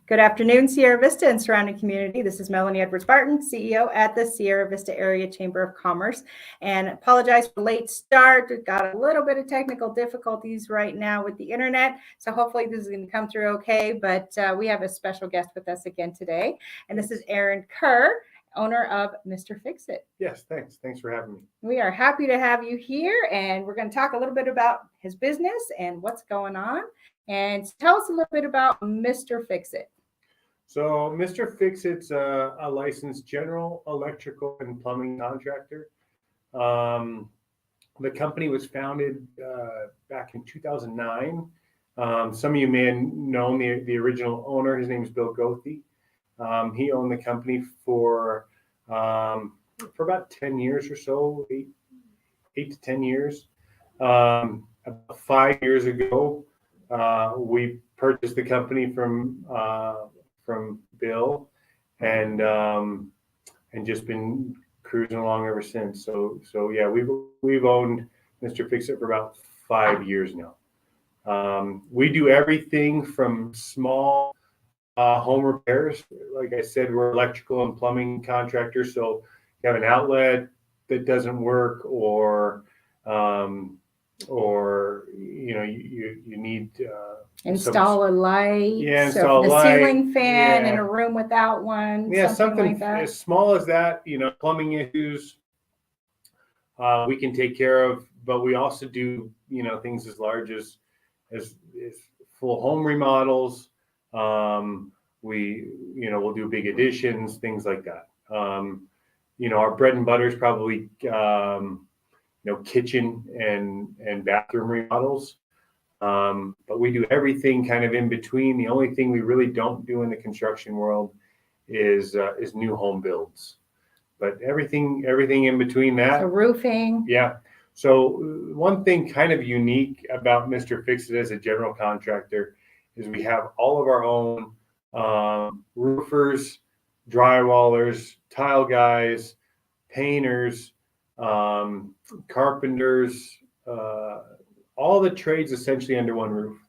Good afternoon, Sierra Vista and surrounding community. This is Melanie Edwards-Barton, CEO at the Sierra Vista Area Chamber of Commerce. And apologize for the late start. We've got a little bit of technical difficulties right now with the internet. So hopefully this is going to come through okay. But we have a special guest with us again today. And this is Aaron Kerr, owner of Mr. Fix-It. Yes, thanks. Thanks for having me. We are happy to have you here. And we're going to talk a little bit about his business and what's going on. And tell us a little bit about Mr. Fix-It. So Mr. Fix-It's a licensed general electrical and plumbing contractor. The company was founded back in 2009. Some of you may have known the original owner. His name is Bill Goethe. He owned the company for about 10 years or so, eight to 10 years. About 5 years ago, we purchased the company from Bill, and just been cruising along ever since. So yeah, we've owned Mr. Fix-It for about 5 years now. We do everything from small home repairs. Like I said, we're electrical and plumbing contractors. So you have an outlet that doesn't work, or you need install a light. Yeah, install a light. Ceiling fan in a room without one. Yeah, something like that. As small as that. Plumbing issues we can take care of, but we also do things as large as full home remodels. We'll do big additions, things like that. Our bread and butter is probably kitchen and bathroom remodels. But we do everything kind of in between. The only thing we really don't do in the construction world is new home builds. But everything in between that. So roofing. Yeah. So one thing kind of unique about Mr. Fix-It as a general contractor is we have all of our own roofers, drywallers, tile guys, painters, carpenters, all the trades essentially under one roof,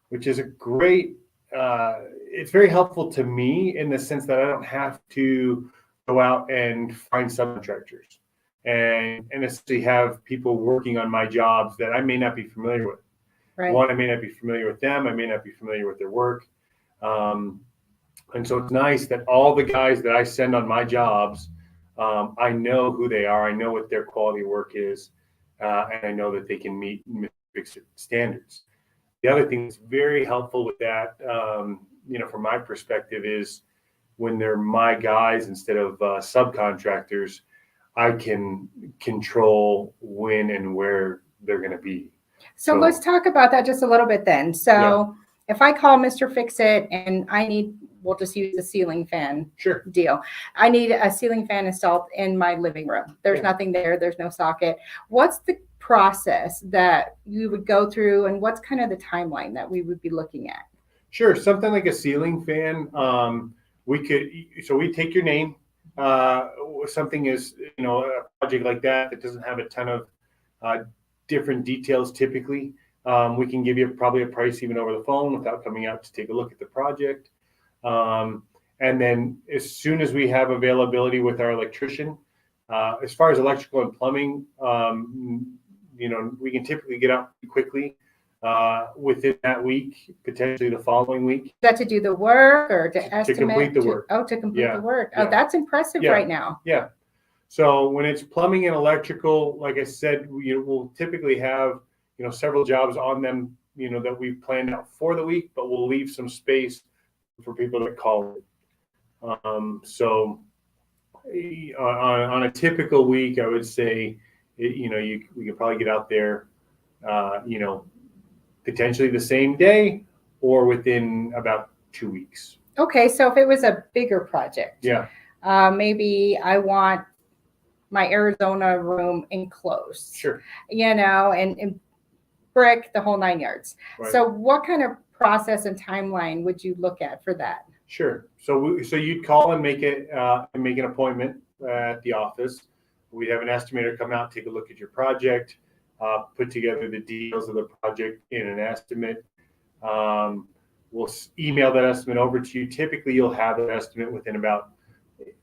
which is a great, it's very helpful to me in the sense that I don't have to go out and find subcontractors and essentially have people working on my jobs that I may not be familiar with. Right. One, I may not be familiar with them. I may not be familiar with their work. And so it's nice that all the guys that I send on my jobs, I know who they are. I know what their quality work is. And I know that they can meet Fix-It standards. The other thing that's very helpful with that, from my perspective, is when they're my guys instead of subcontractors, I can control when and where they're going to be. So let's talk about that just a little bit then. So if I call Mr. Fix-It and we'll just use the ceiling fan deal. I need a ceiling fan installed in my living room. There's nothing there. There's no socket. What's the process that you would go through, and what's kind of the timeline that we would be looking at? Sure. Something like a ceiling fan. We take your name. Something is, a project like that doesn't have a ton of different details typically. We can give you probably a price even over the phone without coming out to take a look at the project. And then as soon as we have availability with our electrician, as far as electrical and plumbing, we can typically get out quickly within that week, potentially the following week. Is that to do the work or to estimate? To complete the work. To complete the work. Yeah. Oh, that's impressive right now. Yeah. So when it's plumbing and electrical, like I said, we'll typically have several jobs on them, that we've planned out for the week, but we'll leave some space for people to call it. So on a typical week, I would say, we could probably get out there, potentially the same day or within about 2 weeks. Okay, so if it was a bigger project, maybe I want my Arizona room enclosed. Sure. And brick, the whole 9 yards. Right. So what kind of process and timeline would you look at for that? Sure. So you'd call and make an appointment at the office. We'd have an estimator come out, take a look at your project, put together the details of the project in an estimate. we'll email that estimate over to you. Typically, you'll have an estimate within about,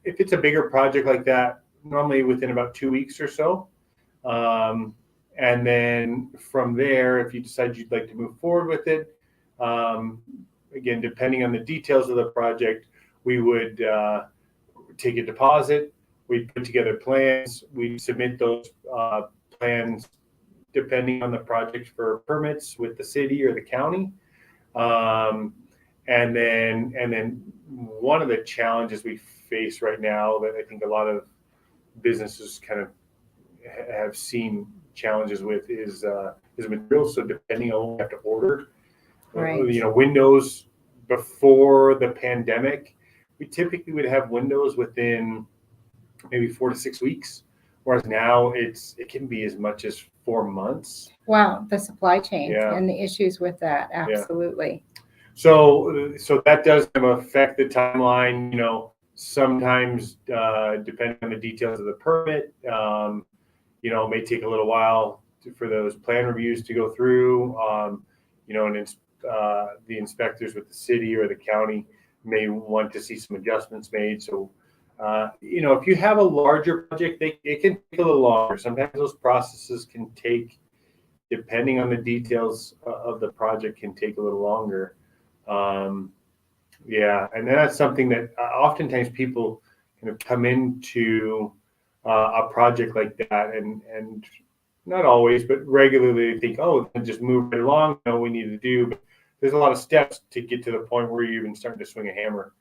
if it's a bigger project like that, normally within about 2 weeks or so. And then from there, if you decide you'd like to move forward with it, again, depending on the details of the project, we would take a deposit. We put together plans. We submit those plans depending on the project for permits with the city or the county. And then one of the challenges we face right now that I think a lot of businesses kind of have seen challenges with is materials. So depending on what we have to order, Right. Windows before the pandemic, we typically would have windows within maybe 4 to 6 weeks, whereas now it can be as much as 4 months. Wow, the supply chain Yeah. and the issues with that, absolutely. So that does kind of affect the timeline. Sometimes depending on the details of the permit, it may take a little while for those plan reviews to go through. And the inspectors with the city or the county may want to see some adjustments made. So, if you have a larger project, it can take a little longer. Sometimes those processes can take, depending on the details of the project, can take a little longer. And that's something that oftentimes people kind of come into a project like that, and not always, but regularly think, oh, just move right along. No, we need to do. But there's a lot of steps to get to the point where you're even starting to swing a hammer.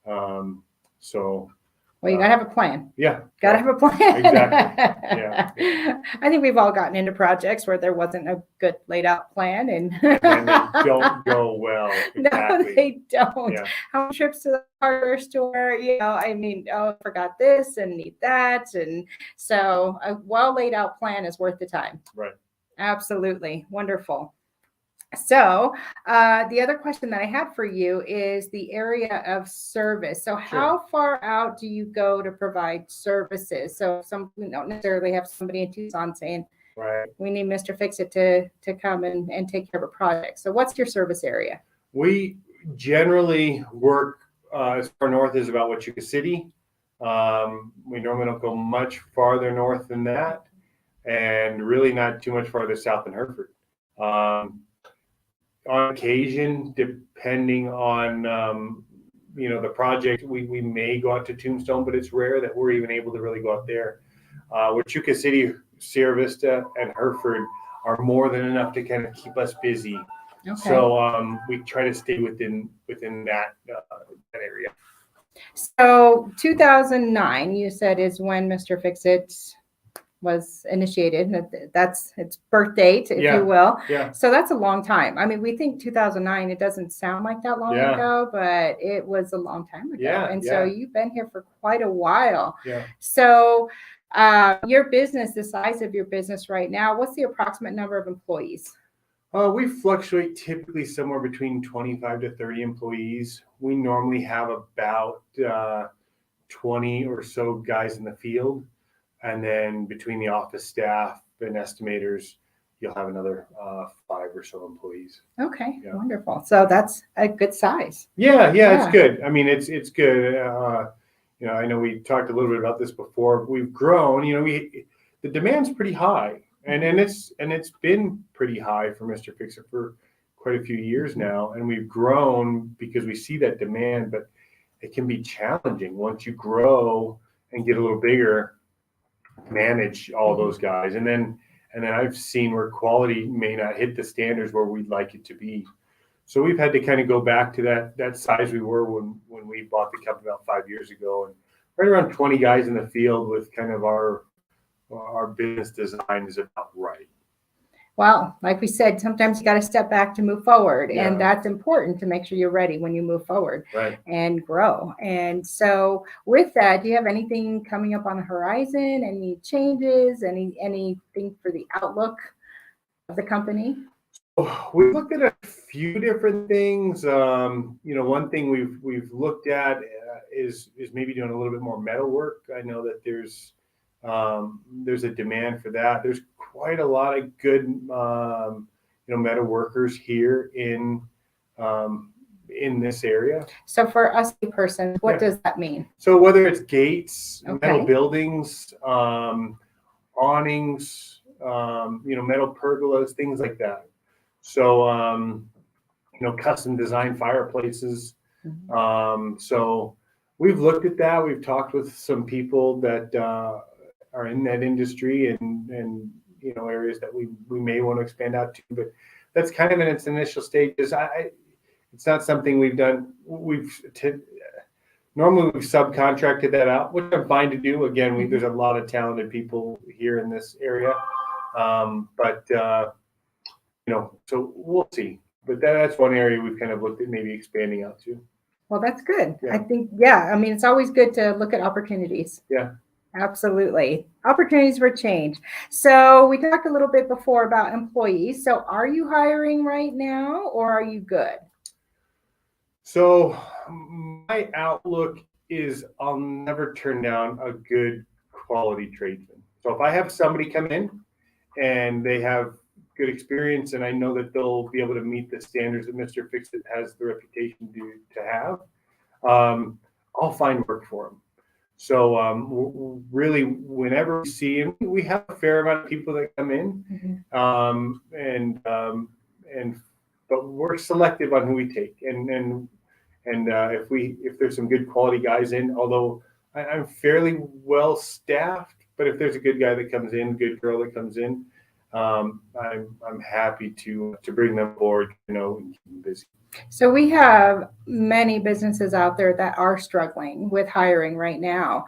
Well, you got to have a plan. Yeah. Got to have a plan. Exactly. Yeah. I think we've all gotten into projects where there wasn't a good laid out plan And then they don't go well. No, Exactly. they don't. Yeah. How many trips to the hardware store? I forgot this and need that. And so a well laid out plan is worth the time. Right. Absolutely. Wonderful. So the other question that I had for you is the area of service. So how far out do you go to provide services? So we don't necessarily have somebody in Tucson saying, right, we need Mr. Fix-It to come and take care of a project. So what's your service area? We generally work as far north as about Wichita City. We normally don't go much farther north than that, and really not too much farther south than Hereford. On occasion, depending on the project, we may go out to Tombstone, but it's rare that we're even able to really go out there. Wichita City, Sierra Vista, and Hereford are more than enough to kind of keep us busy. Okay. So we try to stay within that area. So 2009, you said, is when Mr. Fix-It was initiated. That's its birth date, if you will. Yeah. So that's a long time. I mean, we think 2009, it doesn't sound like that long ago, but it was a long time ago. And so you've been here for quite a while. Yeah. So your business, the size of your business right now, what's the approximate number of employees? We fluctuate typically somewhere between 25 to 30 employees. We normally have about 20 or so guys in the field. And then between the office staff and estimators, you'll have another 5 or so employees. Okay, wonderful. So that's a good size. Yeah, it's good. I mean, it's good. I know we talked a little bit about this before. We've grown. The demand's pretty high, and it's been pretty high for Mr. Fix-It for quite a few years now. And we've grown because we see that demand, but it can be challenging once you grow and get a little bigger. Manage all those guys, and then I've seen where quality may not hit the standards where we'd like it to be. So we've had to kind of go back to that size we were when we bought the company about 5 years ago, and right around 20 guys in the field with kind of our business design is about right. Well, like we said, sometimes you got to step back to move forward, and that's important to make sure you're ready when you move forward and grow. And so with that, do you have anything coming up on the horizon? Any changes? Anything for the outlook of the company? We looked at a few different things. One thing we've looked at is maybe doing a little bit more metal work. I know that there's a demand for that. There's quite a lot of good, metal workers here in in this area. So for us person, what Yeah. does that mean? So whether it's gates, Okay. metal buildings, awnings, metal pergolas, things like that. So, custom design fireplaces. So we've looked at that. We've talked with some people that are in that industry and areas that we may want to expand out to, but that's kind of in its initial stages. It's not something we've done. Normally we've subcontracted that out, which I'm fine to do. Again, there's a lot of talented people here in this area, so we'll see. But that's one area we've kind of looked at maybe expanding out to. Well, that's good. Yeah. I think, I mean, it's always good to look at opportunities. Yeah. Absolutely. Opportunities for change. So we talked a little bit before about employees. So are you hiring right now or are you good? So my outlook is I'll never turn down a good quality tradesman. So if I have somebody come in and they have good experience and I know that they'll be able to meet the standards that Mr. Fix-It has the reputation to have, I'll find work for them. So really, whenever we see him, we have a fair amount of people that come in, but we're selective on who we take, and if there's some good quality guys in, although I'm fairly well staffed, but if there's a good guy that comes in, good girl that comes in, I'm happy to bring them forward, and keep them busy. So we have many businesses out there that are struggling with hiring right now.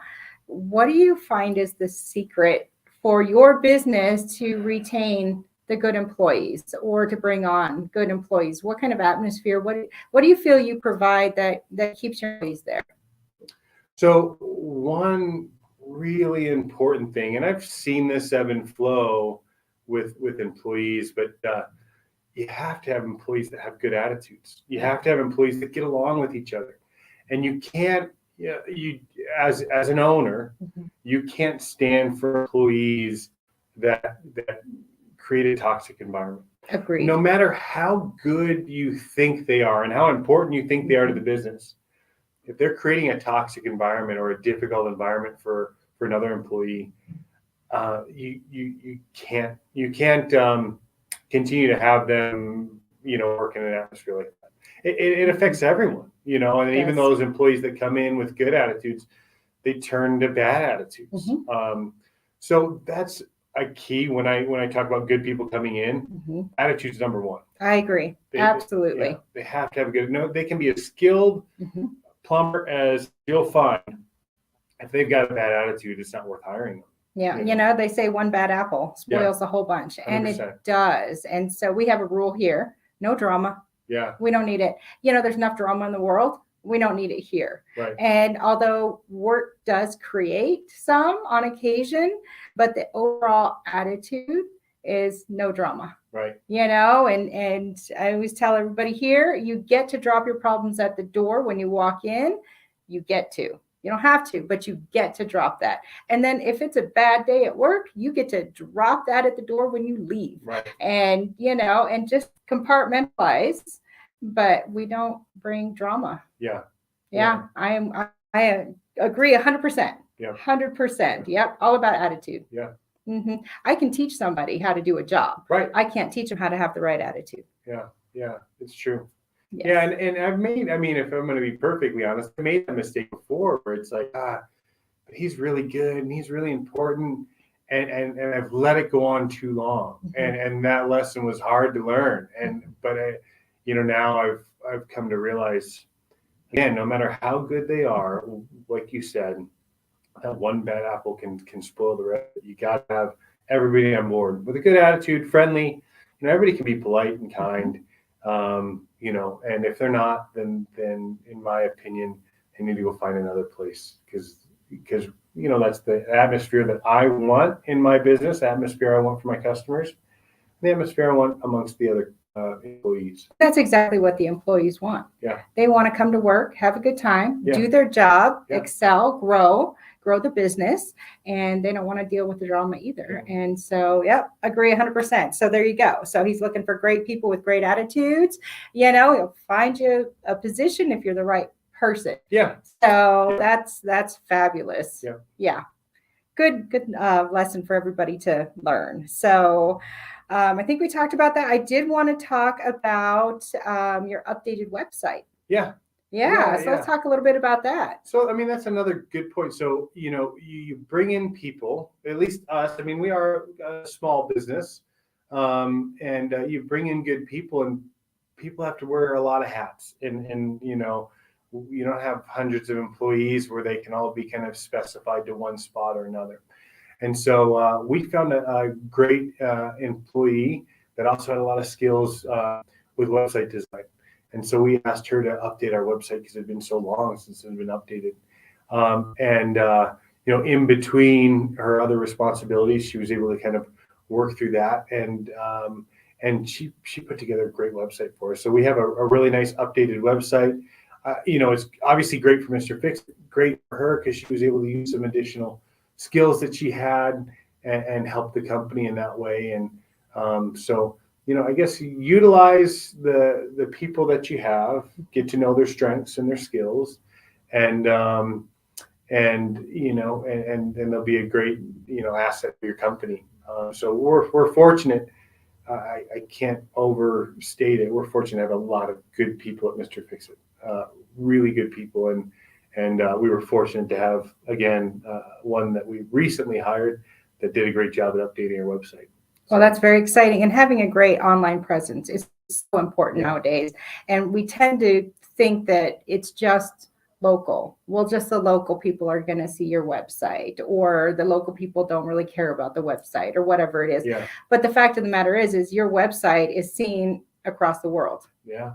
What do you find is the secret for your business to retain the good employees or to bring on good employees? What kind of atmosphere? What do you feel you provide that keeps your employees there? So one really important thing, and I've seen this ebb and flow with employees, but you have to have employees that have good attitudes. You have to have employees that get along with each other, and you can't. You as an owner, you can't stand for employees that create a toxic environment. Agreed. No matter how good you think they are and how important you think they are to the business, if they're creating a toxic environment or a difficult environment for another employee, you can't continue to have them, work in an atmosphere like that. It affects everyone, and even those employees that come in with good attitudes, they turn to bad attitudes. So that's a key when I talk about good people coming in. Attitude's number one. I agree. Absolutely. They have to have a good. No, they can be as skilled plumber as you'll find. If they've got a bad attitude, it's not worth hiring them. Yeah, they say one bad apple spoils the whole bunch, 100%. And it does. And so we have a rule here: no drama. Yeah, we don't need it. There's enough drama in the world. We don't need it here. Right. And although work does create some on occasion, but the overall attitude is no drama. Right. And I always tell everybody here, you get to drop your problems at the door when you walk in. You get to. You don't have to, but you get to drop that. And then if it's a bad day at work, you get to drop that at the door when you leave. Right. And, and just compartmentalize, but we don't bring drama. Yeah. I agree 100%. Yeah. 100%. Yep. All about attitude. Yeah. I can teach somebody how to do a job. Right. I can't teach them how to have the right attitude. Yeah. It's true. Yes. Yeah, and I've made, if I'm going to be perfectly honest, I made a mistake before where it's like, but he's really good and he's really important, and I've let it go on too long, and that lesson was hard to learn, but now I've come to realize, again, no matter how good they are, like you said, that one bad apple can spoil the rest. You got to have everybody on board with a good attitude, friendly. Everybody can be polite and kind. And if they're not, then in my opinion, they need to go find another place because that's the atmosphere that I want in my business, the atmosphere I want for my customers, the atmosphere I want amongst the other employees. That's exactly what the employees want. Yeah. They want to come to work, have a good time, do their job, excel, grow grow the business, and they don't want to deal with the drama either. And so, yep, agree 100%. So there you go. So he's looking for great people with great attitudes. He'll find you a position if you're the right person. Yeah. So that's fabulous. Yeah. Yeah. Good lesson for everybody to learn. So I think we talked about that. I did want to talk about your updated website. Yeah. So let's talk a little bit about that. So, I mean, that's another good point. So, you bring in people, at least us. I mean, we are a small business, and you bring in good people, and people have to wear a lot of hats. And you don't have hundreds of employees where they can all be kind of specified to one spot or another. And so we found a great employee that also had a lot of skills with website design. And so we asked her to update our website because it had been so long since it had been updated. In between her other responsibilities, she was able to kind of work through that. And she put together a great website for us. So we have a really nice updated website. It's obviously great for Mr. Fix, great for her because she was able to use some additional skills that she had and help the company in that way. And I guess you utilize the people that you have, get to know their strengths and their skills, and they'll be a great asset for your company. So we're fortunate. I can't overstate it. We're fortunate to have a lot of good people at Mr. Fix-It, really good people, and we were fortunate to have one that we recently hired that did a great job at updating our website. Well, that's very exciting. And having a great online presence is so important nowadays. And we tend to think that it's just local. Well, just the local people are going to see your website, or the local people don't really care about the website, or whatever it is. Yeah. But the fact of the matter is your website is seen across the world. Yeah.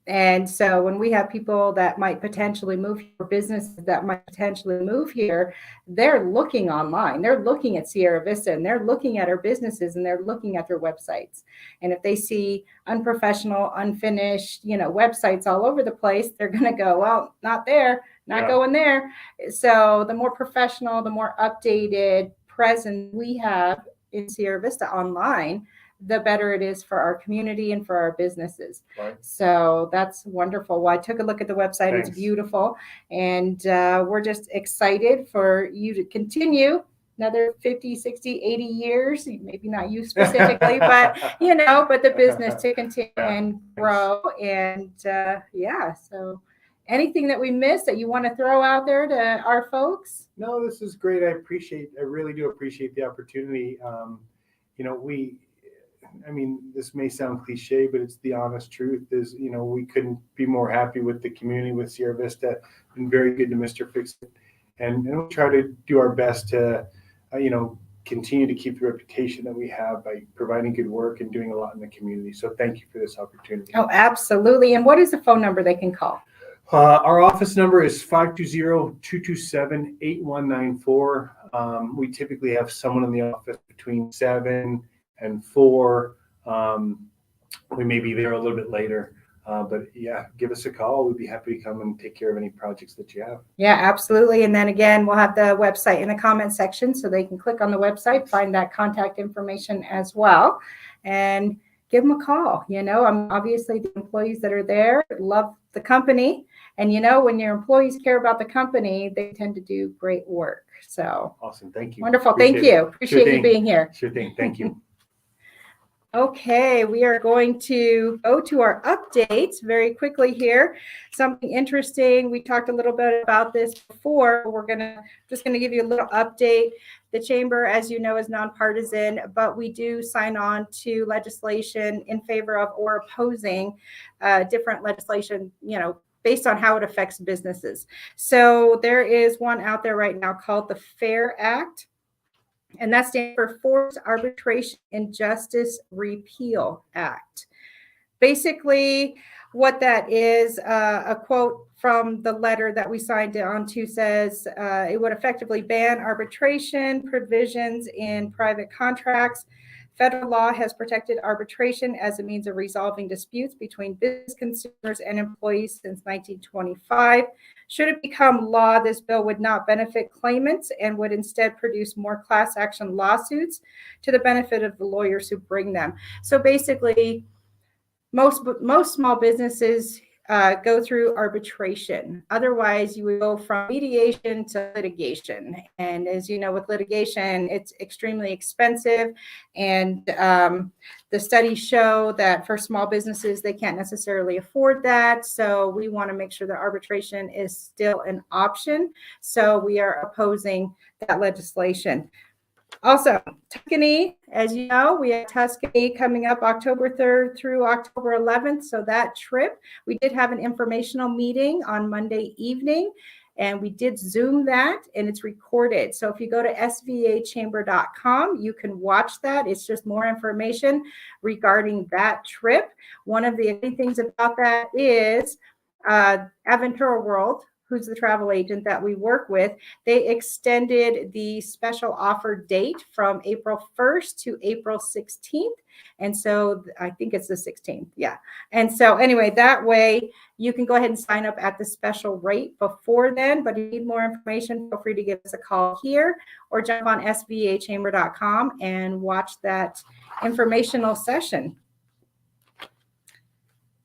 And so when we have people that might potentially move here, businesses that might potentially move here, they're looking online. They're looking at Sierra Vista, and they're looking at our businesses, and they're looking at their websites. And if they see unprofessional, unfinished, websites all over the place, they're going to go, well, not there, not going there. So the more professional, the more updated presence we have in Sierra Vista online, the better it is for our community and for our businesses. Right. So that's wonderful. Well, I took a look at the website. Thanks. It's beautiful. And we're just excited for you to continue another 50, 60, 80 years, maybe not you specifically, but the business to continue and grow. And so anything that we missed that you want to throw out there to our folks? No, this is great. I really do appreciate the opportunity. This may sound cliche, but it's the honest truth is, we couldn't be more happy with the community, with Sierra Vista. Been very good to Mr. Fix-It. And we'll try to do our best to, continue to keep the reputation that we have by providing good work and doing a lot in the community. So thank you for this opportunity. Oh, absolutely. And what is the phone number they can call? Our office number is 520-227-8194. We typically have someone in the office between 7 and 4. We may be there a little bit later, but give us a call. We'd be happy to come and take care of any projects that you have. Yeah, absolutely. And then again, we'll have the website in the comment section so they can click on the website, find that contact information as well, and give them a call. Obviously the employees that are there love the company, and when your employees care about the company, they tend to do great work. So awesome. Thank you. Wonderful. Thank you. Appreciate you being here. Sure thing. Thank you. Okay, we are going to go to our updates very quickly here. Something interesting. We talked a little bit about this before. We're just gonna give you a little update. The chamber, as you know, is nonpartisan, but we do sign on to legislation in favor of or opposing different legislation, based on how it affects businesses. So there is one out there right now called the FAIR Act. And that stands for Forced Arbitration and Justice Repeal Act. Basically, what that is, a quote from the letter that we signed on to says, it would effectively ban arbitration provisions in private contracts, Federal law has protected arbitration as a means of resolving disputes between business consumers and employees since 1925. Should it become law, this bill would not benefit claimants and would instead produce more class action lawsuits to the benefit of the lawyers who bring them. So basically, most small businesses go through arbitration. Otherwise, you would go from mediation to litigation. And as you know, with litigation, it's extremely expensive. And the studies show that for small businesses, they can't necessarily afford that. So we want to make sure that arbitration is still an option. So we are opposing that legislation. Also, Tuscany, as you know, we have Tuscany coming up October 3rd through October 11th. So that trip, we did have an informational meeting on Monday evening, and we did Zoom that, and it's recorded. So if you go to svachamber.com, you can watch that. It's just more information regarding that trip. One of the things about that is Aventura World, who's the travel agent that we work with, they extended the special offer date from April 1st to April 16th. And so I think it's the 16th. Yeah. And so anyway, that way you can go ahead and sign up at the special rate before then. But if you need more information, feel free to give us a call here or jump on svachamber.com and watch that informational session.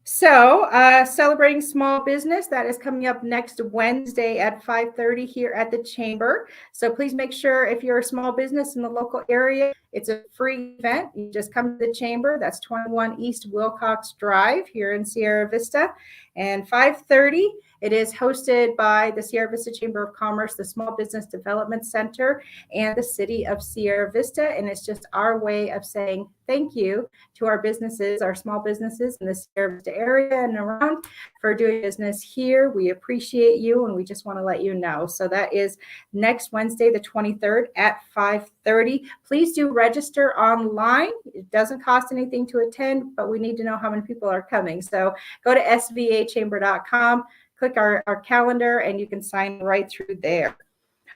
So celebrating small business, that is coming up next Wednesday at 5:30 here at the Chamber. So please make sure if you're a small business in the local area, it's a free event. You just come to the Chamber. That's 21 East Wilcox Drive here in Sierra Vista. And 5:30, it is hosted by the Sierra Vista Chamber of Commerce, the Small Business Development Center, and the City of Sierra Vista. And it's just our way of saying thank you to our businesses, our small businesses in the Sierra Vista area and around for doing business here. We appreciate you, and we just want to let you know. So that is next Wednesday, the 23rd at 5:30. Please do register online. It doesn't cost anything to attend, but we need to know how many people are coming. So go to svachamber.com. Click our calendar, and you can sign right through there.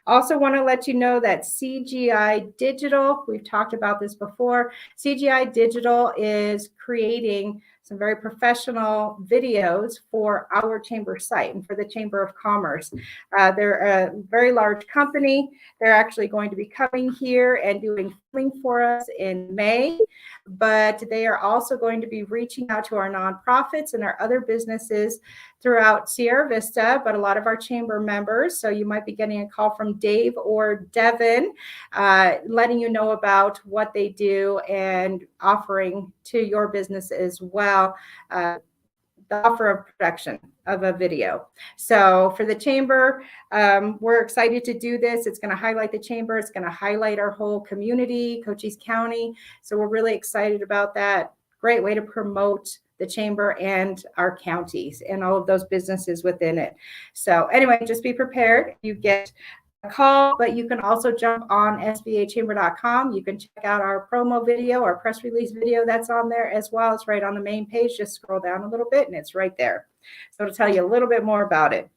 Also want to let you know that CGI Digital, we've talked about this before, CGI Digital is creating some very professional videos for our chamber site and for the Chamber of Commerce. They're a very large company. They're actually going to be coming here and doing filming for us in May, but they are also going to be reaching out to our nonprofits and our other businesses throughout Sierra Vista, but a lot of our chamber members. So you might be getting a call from Dave or Devin, letting you know about what they do and offering to your business as well. The offer of production of a video. So for the chamber, we're excited to do this. It's going to highlight the chamber. It's going to highlight our whole community, Cochise County. So we're really excited about that. Great way to promote the chamber and our counties and all of those businesses within it. So anyway, just be prepared. You get a call, but you can also jump on svachamber.com. You can check out our promo video, our press release video that's on there as well. It's right on the main page. Just scroll down a little bit and it's right there. So to tell you a little bit more about it.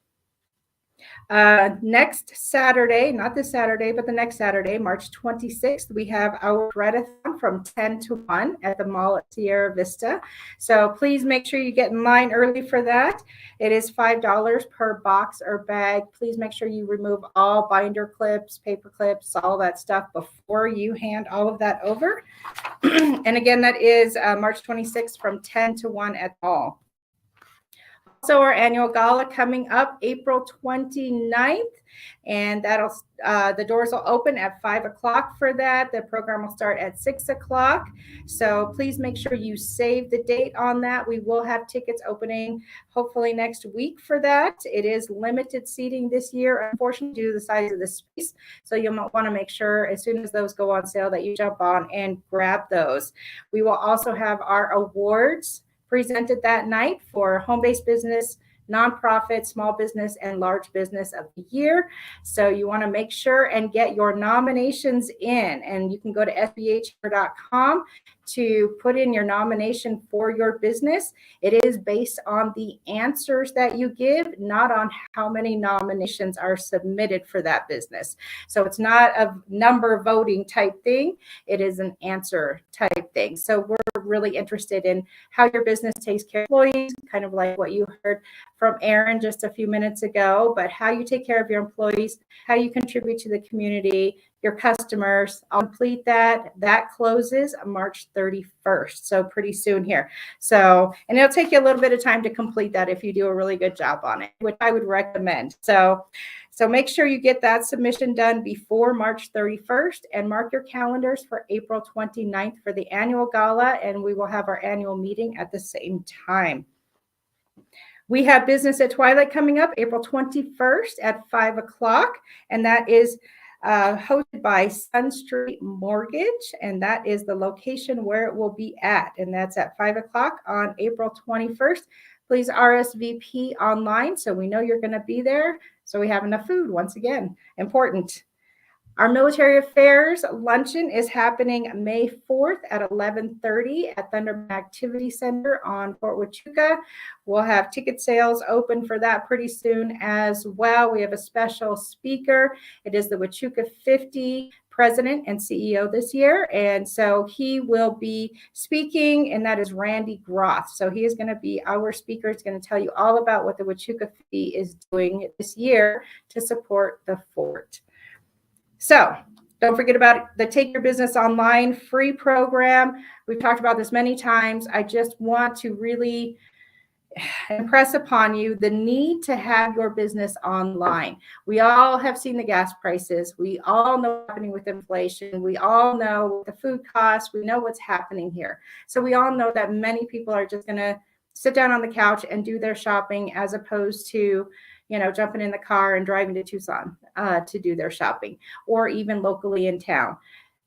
Next Saturday, not this Saturday, but the next Saturday, March 26th, we have our readathon from 10 to 1 at the mall at Sierra Vista. So please make sure you get in line early for that. It is $5 per box or bag. Please make sure you remove all binder clips, paper clips, all that stuff before you hand all of that over. And again, that is March 26th from 10 to 1 at the mall. Also, our annual gala coming up April 29th, and that'll the doors will open at 5 o'clock for that. The program will start at 6 o'clock. So please make sure you save the date on that. We will have tickets opening hopefully next week for that. It is limited seating this year, unfortunately, due to the size of the space. So you'll want to make sure as soon as those go on sale that you jump on and grab those. We will also have our awards presented that night for home-based business, nonprofit, small business, and large business of the year. So you want to make sure and get your nominations in, and you can go to svachamber.com. to put in your nomination for your business, it is based on the answers that you give, not on how many nominations are submitted for that business. So it's not a number voting type thing. It is an answer type thing. So we're really interested in how your business takes care of employees, kind of like what you heard from Aaron just a few minutes ago, but how you take care of your employees, how you contribute to the community, your customers. I'll complete that. That closes March 31st, so pretty soon here. So, and it'll take you a little bit of time to complete that if you do a really good job on it, which I would recommend. So make sure you get that submission done before March 31st and mark your calendars for April 29th for the annual gala, and we will have our annual meeting at the same time. We have Business at Twilight coming up April 21st at 5 o'clock, and that is hosted by Sun Street Mortgage, and that is the location where it will be at, and that's at 5 o'clock on April 21st. Please RSVP online so we know you're going to be there, so we have enough food. Once again, important. Our military affairs luncheon is happening May 4th at 11:30 at Thunderman Activity Center on Fort Huachuca. We'll have ticket sales open for that pretty soon as well. We have a special speaker. It is the Huachuca 50 president and CEO this year. And so he will be speaking, and that is Randy Groth. So he is going to be our speaker. He's going to tell you all about what the Huachuca 50 is doing this year to support the fort. So don't forget about the Take Your Business Online free program. We've talked about this many times. I just want to really impress upon you the need to have your business online. We all have seen the gas prices. We all know what's happening with inflation. We all know the food costs. We know what's happening here. So we all know that many people are just going to sit down on the couch and do their shopping as opposed to jumping in the car and driving to Tucson to do their shopping, or even locally in town.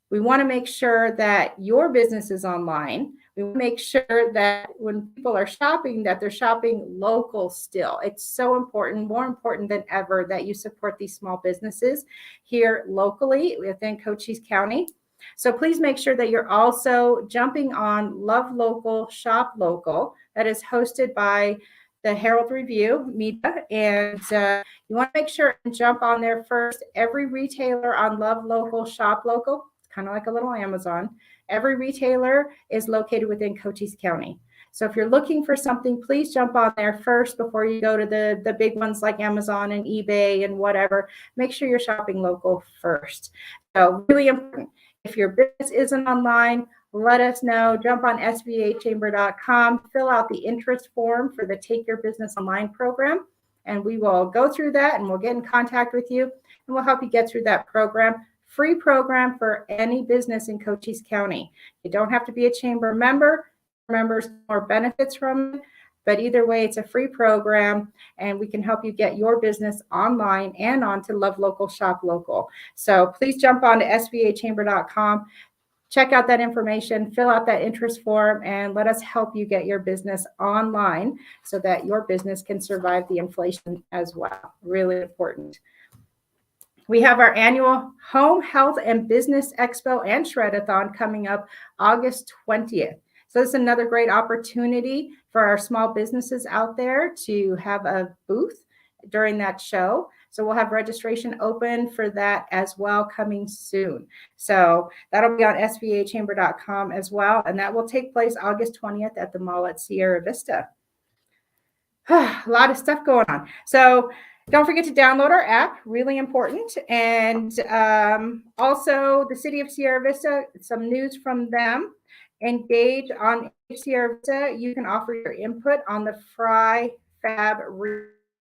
We want to make sure that your business is online. We want to make sure that when people are shopping, that they're shopping local still. It's so important, more important than ever, that you support these small businesses here locally within Cochise County. So please make sure that you're also jumping on Love Local, Shop Local. That is hosted by the Herald Review Media, and you want to make sure and jump on there first. Every retailer on Love Local, Shop Local, it's kind of like a little Amazon. Every retailer is located within Cochise County. So if you're looking for something, please jump on there first before you go to the big ones like Amazon and eBay and whatever. Make sure you're shopping local first. So really important. If your business isn't online, let us know. Jump on svachamber.com, fill out the interest form for the Take Your Business Online program, and we will go through that and we'll get in contact with you and we'll help you get through that program. Free program for any business in Cochise County. You don't have to be a chamber member. Members more benefits from it, but either way, it's a free program and we can help you get your business online and onto Love Local, Shop Local. So please jump on to svachamber.com. Check out that information, fill out that interest form, and let us help you get your business online so that your business can survive the inflation as well. Really important. We have our annual Home, Health, and Business Expo and Shred-a-thon coming up August 20th. So this is another great opportunity for our small businesses out there to have a booth during that show. So we'll have registration open for that as well coming soon. So that'll be on svachamber.com as well. And that will take place August 20th at the mall at Sierra Vista. A lot of stuff going on. So don't forget to download our app, really important. And also the city of Sierra Vista, some news from them. Engage on Sierra Vista. You can offer your input on the Fry Fab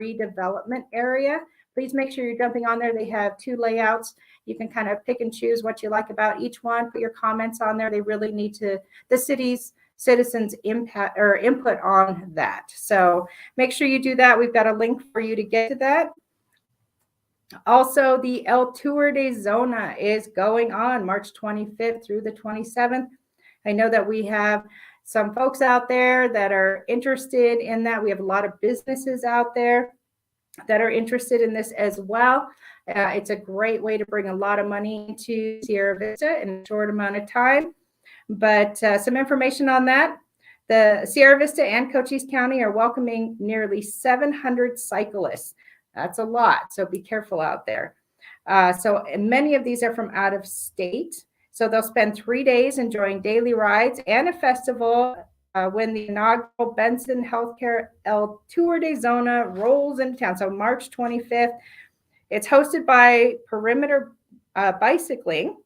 redevelopment area. Please make sure you're jumping on there. They have 2 layouts. You can kind of pick and choose what you like about each one. Put your comments on there. They really need the city's citizens' impact or input on that. So make sure you do that. We've got a link for you to get to that. Also, the Tour De Zona is going on March 25th through the 27th. I know that we have some folks out there that are interested in that. We have a lot of businesses out there that are interested in this as well. It's a great way to bring a lot of money into Sierra Vista in a short amount of time. But some information on that. The Sierra Vista and Cochise County are welcoming nearly 700 cyclists. That's a lot, so be careful out there. So many of these are from out of state. So they'll spend 3 days enjoying daily rides and a festival when the inaugural Benson Healthcare El Tour De Zona rolls into town. So March 25th. It's hosted by Perimeter Bicycling.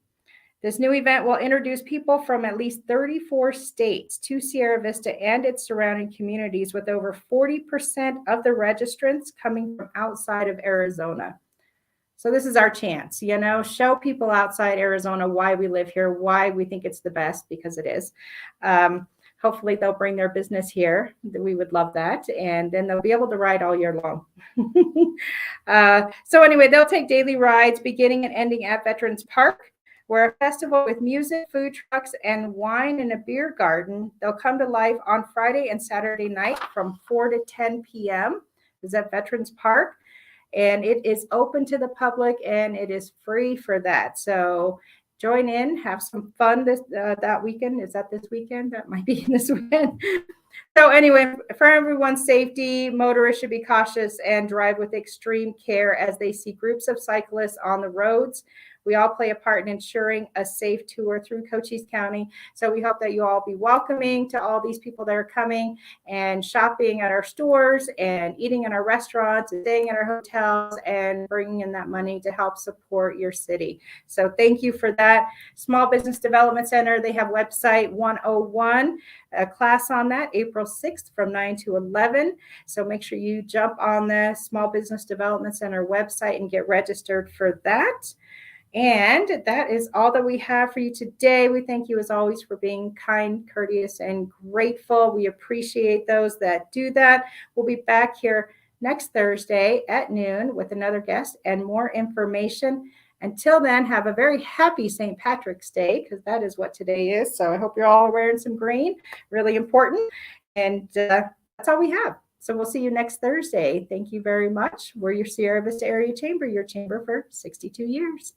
This new event will introduce people from at least 34 states to Sierra Vista and its surrounding communities, with over 40% of the registrants coming from outside of Arizona. So this is our chance, show people outside Arizona why we live here, why we think it's the best, because it is. Hopefully they'll bring their business here. We would love that. And then they'll be able to ride all year long. So anyway, they'll take daily rides beginning and ending at Veterans Park, where a festival with music, food trucks, and wine in a beer garden. They'll come to life on Friday and Saturday night from 4 to 10 p.m. is at Veterans Park. And it is open to the public, and it is free for that. So join in, have some fun that weekend. Is that this weekend? That might be this weekend. So anyway, for everyone's safety, motorists should be cautious and drive with extreme care as they see groups of cyclists on the roads. We all play a part in ensuring a safe tour through Cochise County. So we hope that you all be welcoming to all these people that are coming and shopping at our stores and eating in our restaurants and staying at our hotels and bringing in that money to help support your city. So thank you for that. Small Business Development Center, they have website 101, a class on that, April 6th from 9 to 11. So make sure you jump on the Small Business Development Center website and get registered for that. And that is all that we have for you today. We thank you, as always, for being kind, courteous, and grateful. We appreciate those that do that. We'll be back here next Thursday at noon with another guest and more information. Until then, have a very happy St. Patrick's Day, because that is what today is. So I hope you're all wearing some green, really important. And that's all we have. So we'll see you next Thursday. Thank you very much. We're your Sierra Vista Area Chamber, your chamber for 62 years.